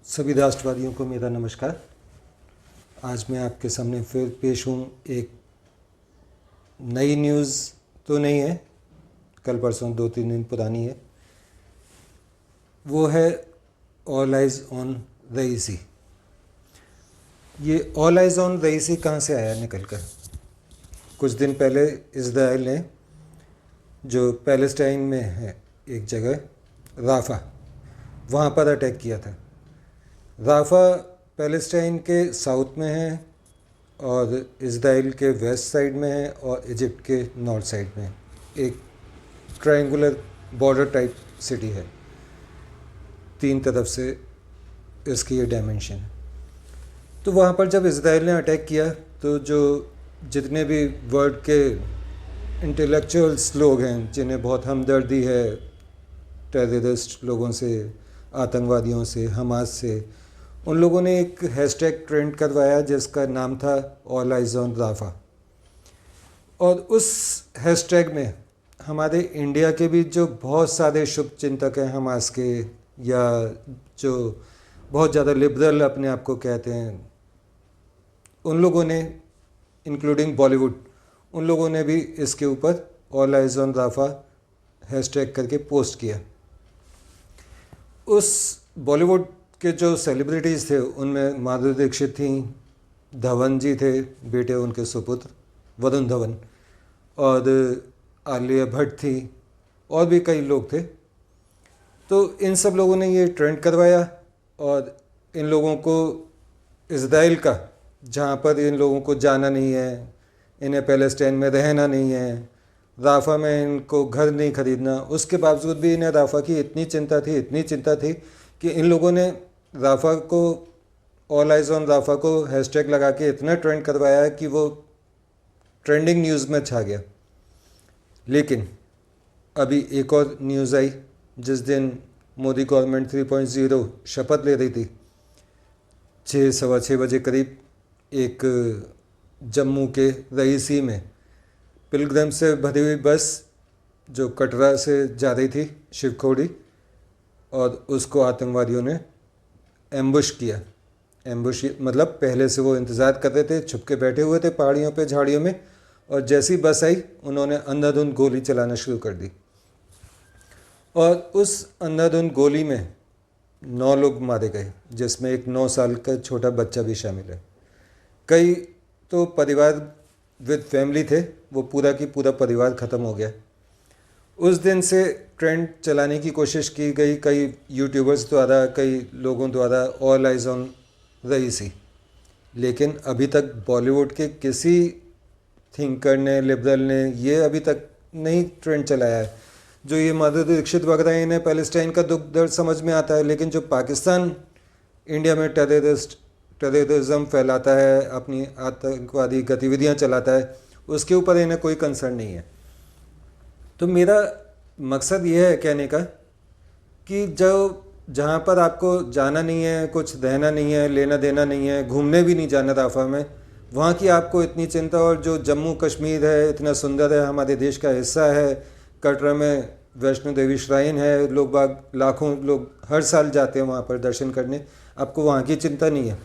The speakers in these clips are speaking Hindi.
सभी राष्ट्रवादियों को मेरा नमस्कार। आज मैं आपके सामने फिर पेश हूँ। एक नई न्यूज़ तो नहीं है, कल परसों 2-3 दिन पुरानी है। वो है ऑल आइज़ ऑन रईसी। ये ऑल आइज़ ऑन रईसी कहाँ से आया निकल कर? कुछ दिन पहले इज़राइल ने, जो पैलेस्टाइन में है एक जगह राफा, वहाँ पर अटैक किया था। राफा पैलेस्टाइन के साउथ में है और इज़राइल के वेस्ट साइड में है और इजिप्ट के नॉर्थ साइड में है। एक ट्रायंगुलर बॉर्डर टाइप सिटी है, 3 तरफ से इसकी ये डायमेंशन है। तो वहाँ पर जब इज़राइल ने अटैक किया तो जो जितने भी वर्ल्ड के इंटेलेक्चुअल्स लोग हैं, जिन्हें बहुत हमदर्दी है टेररिस्ट लोगों से, आतंकवादियों से, हमास से, उन लोगों ने एक हैशटैग ट्रेंड करवाया जिसका नाम था ऑल आइज़ ऑन राफा। और उस हैशटैग में हमारे इंडिया के भी जो बहुत सारे शुभ चिंतक हैं हमास के, या जो बहुत ज़्यादा लिबरल अपने आप को कहते हैं, उन लोगों ने, इंक्लूडिंग बॉलीवुड, उन लोगों ने भी इसके ऊपर all eyes on Rafah hashtag करके पोस्ट किया। उस बॉलीवुड के जो सेलिब्रिटीज़ थे उनमें माधुरी दीक्षित थी, धवन जी थे, बेटे उनके सुपुत्र वरुण धवन, और आलिया भट्ट थी, और भी कई लोग थे। तो इन सब लोगों ने ये ट्रेंड करवाया और इन लोगों को इज़राइल का, जहाँ पर इन लोगों को जाना नहीं है, इन्हें पैलेस्टाइन में रहना नहीं है, राफा में इनको घर नहीं खरीदना, उसके बावजूद भी इन्हें राफा की इतनी चिंता थी कि इन लोगों ने राफा को, ऑल आइज़ ऑन राफा को हैशटैग लगा के इतना ट्रेंड करवाया है कि वो ट्रेंडिंग न्यूज़ में छा गया। लेकिन अभी एक और न्यूज़ आई, जिस दिन मोदी गवर्नमेंट 3.0 शपथ ले रही थी, 6-6:15 बजे करीब, एक जम्मू के रईसी में पिलग्रिम से भरी हुई बस जो कटरा से जा रही थी शिवखोड़ी, और उसको आतंकवादियों ने एम्बुश किया। एम्बुश मतलब पहले से वो इंतज़ार कर रहे थे, छुप के बैठे हुए थे पहाड़ियों पे, झाड़ियों में, और जैसी बस आई उन्होंने अंधाधुंध गोली चलाना शुरू कर दी। और उस अंधाधुंध गोली में 9 लोग मारे गए, जिसमें एक 9 साल का छोटा बच्चा भी शामिल है। कई तो परिवार विद फैमिली थे, वो पूरा की पूरा परिवार ख़त्म हो गया। उस दिन से ट्रेंड चलाने की कोशिश की गई कई यूट्यूबर्स द्वारा, कई लोगों द्वारा, ऑल आइज़ ऑन रईसी। लेकिन अभी तक बॉलीवुड के किसी थिंकर ने, लिबरल ने ये अभी तक नहीं ट्रेंड चलाया है। जो ये माधुरी दीक्षित वगैरह हैं, इन्हें पैलेस्टाइन का दुख दर्द समझ में आता है, लेकिन जो पाकिस्तान इंडिया में टेररिज्म फैलाता है, अपनी आतंकवादी गतिविधियाँ चलाता है, उसके ऊपर इन्हें कोई कंसर्न नहीं है। तो मेरा मकसद ये है कहने का कि जो जहाँ पर आपको जाना नहीं है, कुछ रहना नहीं है, लेना देना नहीं है, घूमने भी नहीं जाना राफा में, वहाँ की आपको इतनी चिंता। और जो जम्मू कश्मीर है, इतना सुंदर है, हमारे देश का हिस्सा है, कटरा में वैष्णो देवी श्राइन है, लोग बाग, लाखों लोग हर साल जाते हैं वहाँ पर दर्शन करने, आपको वहाँ की चिंता नहीं है,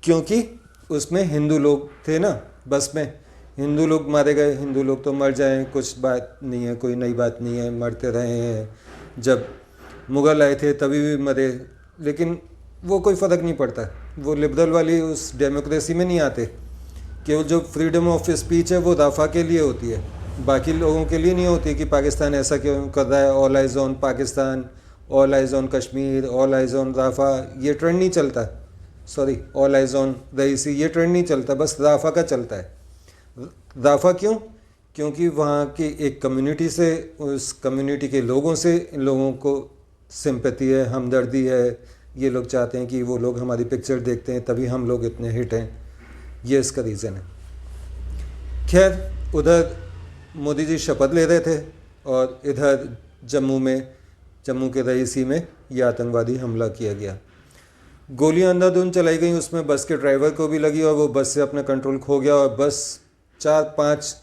क्योंकि उसमें हिंदू लोग थे ना, बस में हिंदू लोग मारे गए। हिंदू लोग तो मर जाएं, कुछ बात नहीं है, कोई नई बात नहीं है, मरते रहे हैं। जब मुग़ल आए थे तभी भी मरे, लेकिन वो कोई फ़र्क नहीं पड़ता। वो लिबरल वाली उस डेमोक्रेसी में नहीं आते कि वो जो फ्रीडम ऑफ स्पीच है वो राफा के लिए होती है, बाकी लोगों के लिए नहीं होती कि पाकिस्तान ऐसा क्यों कर रहा है। All eyes on Pakistan, all eyes on Kashmir, all eyes on Rafah, ये ट्रेंड नहीं चलता। Sorry, all eyes on Raisi, ये ट्रेंड नहीं चलता, बस राफा का चलता है। राफा क्यों? क्योंकि वहाँ की एक कम्युनिटी से, उस कम्युनिटी के लोगों से इन लोगों को सिंपैथी है, हमदर्दी है। ये लोग चाहते हैं कि वो लोग हमारी पिक्चर देखते हैं तभी हम लोग इतने हिट हैं, ये इसका रीज़न है। खैर, उधर मोदी जी शपथ ले रहे थे और इधर जम्मू के रईसी में ये आतंकवादी हमला किया गया। गोलियां अंधाधुंध चलाई गई, उसमें बस के ड्राइवर को भी लगी और वो बस से अपना कंट्रोल खो गया और बस 4-5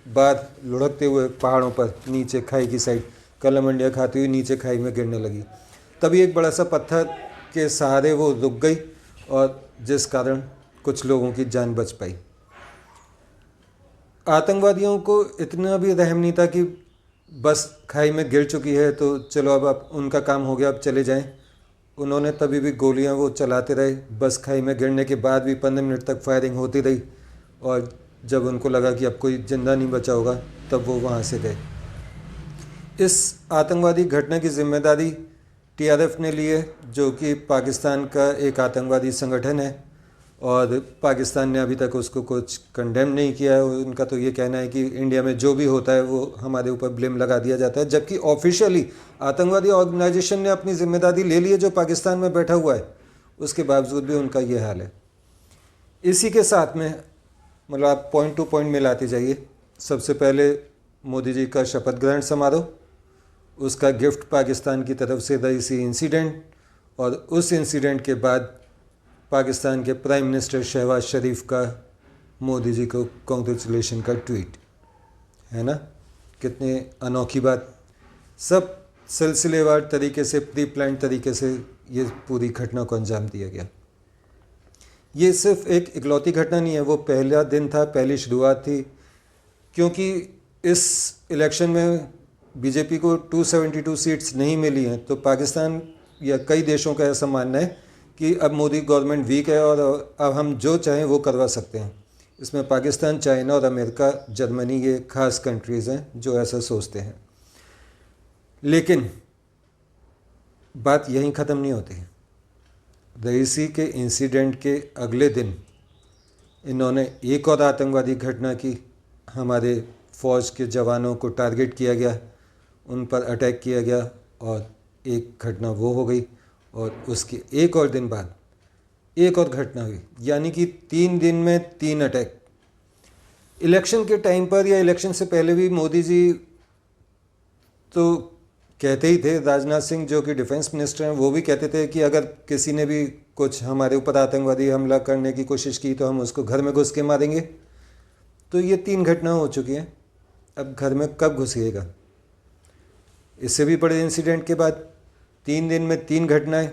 बार लुढ़कते हुए पहाड़ों पर नीचे खाई की साइड कलमंडियाँ खाती हुई नीचे खाई में गिरने लगी। तभी एक बड़ा सा पत्थर के सहारे वो रुक गई और जिस कारण कुछ लोगों की जान बच पाई। आतंकवादियों को इतना भी रहम नहीं था कि बस खाई में गिर चुकी है तो चलो अब उनका काम हो गया, अब चले जाएं। उन्होंने तभी भी गोलियां वो चलाते रहे। बस खाई में गिरने के बाद भी 15 मिनट तक फायरिंग होती रही और जब उनको लगा कि अब कोई जिंदा नहीं बचा होगा तब वो वहाँ से गए। इस आतंकवादी घटना की जिम्मेदारी टीआरएफ ने ली है, जो कि पाकिस्तान का एक आतंकवादी संगठन है और पाकिस्तान ने अभी तक उसको कुछ कंडेम नहीं किया है। उनका तो ये कहना है कि इंडिया में जो भी होता है वो हमारे ऊपर ब्लेम लगा दिया जाता है, जबकि ऑफिशियली आतंकवादी ऑर्गेनाइजेशन ने अपनी जिम्मेदारी ले ली है जो पाकिस्तान में बैठा हुआ है, उसके बावजूद भी उनका ये हाल है। इसी के साथ में मतलब आप पॉइंट टू पॉइंट मिलाते जाइए। सबसे पहले मोदी जी का शपथ ग्रहण समारोह, उसका गिफ्ट पाकिस्तान की तरफ से रईसी इंसिडेंट, और उस इंसिडेंट के बाद पाकिस्तान के प्राइम मिनिस्टर शहबाज शरीफ का मोदी जी को कॉन्ग्रेचुलेशन का ट्वीट, है ना। कितनी अनोखी बात। सब सिलसिलेवार तरीके से, प्री प्लान तरीके से ये पूरी घटना को अंजाम दिया गया। ये सिर्फ एक इकलौती घटना नहीं है, वो पहला दिन था, पहली शुरुआत थी, क्योंकि इस इलेक्शन में बीजेपी को 272 सीट्स नहीं मिली हैं। तो पाकिस्तान या कई देशों का ऐसा मानना है कि अब मोदी गवर्नमेंट वीक है और अब हम जो चाहें वो करवा सकते हैं। इसमें पाकिस्तान, चाइना और अमेरिका, जर्मनी, ये खास कंट्रीज़ हैं जो ऐसा सोचते हैं। लेकिन बात यहीं ख़त्म नहीं होती। रईसी के इंसिडेंट के अगले दिन इन्होंने एक और आतंकवादी घटना की। हमारे फ़ौज के जवानों को टारगेट किया गया, उन पर अटैक किया गया और एक घटना वो हो गई। और उसके एक और दिन बाद एक और घटना हुई, यानी कि 3 दिन में 3 अटैक। इलेक्शन के टाइम पर या इलेक्शन से पहले भी मोदी जी तो कहते ही थे, राजनाथ सिंह जो कि डिफेंस मिनिस्टर हैं वो भी कहते थे कि अगर किसी ने भी कुछ हमारे ऊपर आतंकवादी हमला करने की कोशिश की तो हम उसको घर में घुस के मारेंगे। तो ये 3 घटना हो चुकी हैं। अब घर में कब घुसिएगा? इससे भी बड़े इंसिडेंट के बाद 3 दिन में 3 घटनाएं।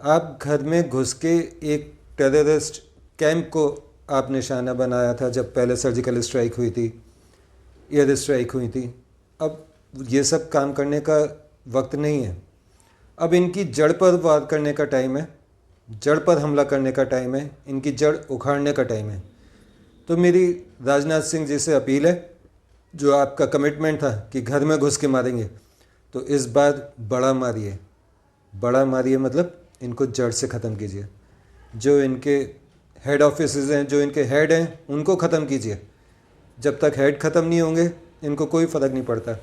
आप घर में घुस के एक टेररिस्ट कैंप को आप निशाना बनाया था जब पहले सर्जिकल स्ट्राइक हुई थी, एयर स्ट्राइक हुई थी। अब ये सब काम करने का वक्त नहीं है। अब इनकी जड़ पर वार करने का टाइम है, जड़ पर हमला करने का टाइम है, इनकी जड़ उखाड़ने का टाइम है। तो मेरी राजनाथ सिंह जी से अपील है, जो आपका कमिटमेंट था कि घर में घुस के मारेंगे, तो इस बार बड़ा मारिए। बड़ा मारिए मतलब इनको जड़ से ख़त्म कीजिए। जो इनके हेड ऑफिसेज हैं, जो इनके हेड हैं, उनको ख़त्म कीजिए। जब तक हेड ख़त्म नहीं होंगे इनको कोई फ़र्क नहीं पड़ता।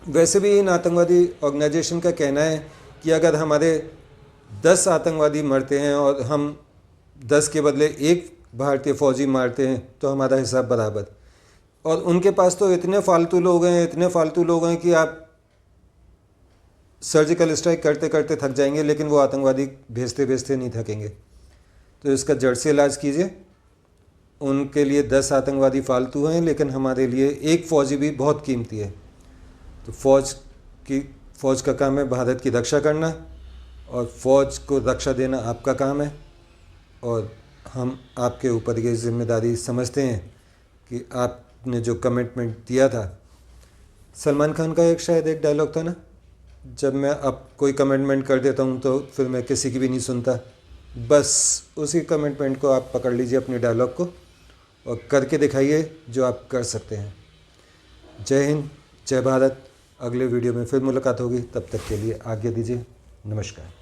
वैसे भी इन आतंकवादी ऑर्गेनाइजेशन का कहना है कि अगर हमारे 10 आतंकवादी मरते हैं और हम 10 के बदले 1 भारतीय फ़ौजी मारते हैं तो हमारा हिसाब बराबर। और उनके पास तो इतने फालतू लोग हैं, इतने फालतू लोग हैं कि आप सर्जिकल स्ट्राइक करते करते थक जाएंगे, लेकिन वो आतंकवादी भेजते भेजते नहीं थकेंगे। तो इसका जड़ से इलाज कीजिए। उनके लिए 10 आतंकवादी फालतू हैं, लेकिन हमारे लिए 1 फ़ौजी भी बहुत कीमती है। तो फ़ौज का काम है भारत की रक्षा करना, और फ़ौज को रक्षा देना आपका काम है। और हम आपके ऊपर ये जिम्मेदारी समझते हैं कि आपने जो कमिटमेंट दिया था। सलमान खान का शायद एक डायलॉग था ना, जब मैं अब कोई कमिटमेंट कर देता हूँ तो फिर मैं किसी की भी नहीं सुनता। बस उसी कमिटमेंट को आप पकड़ लीजिए, अपने डायलॉग को, और करके दिखाइए जो आप कर सकते हैं। जय हिंद, जय भारत। अगले वीडियो में फिर मुलाकात होगी, तब तक के लिए आज्ञा दीजिए। नमस्कार।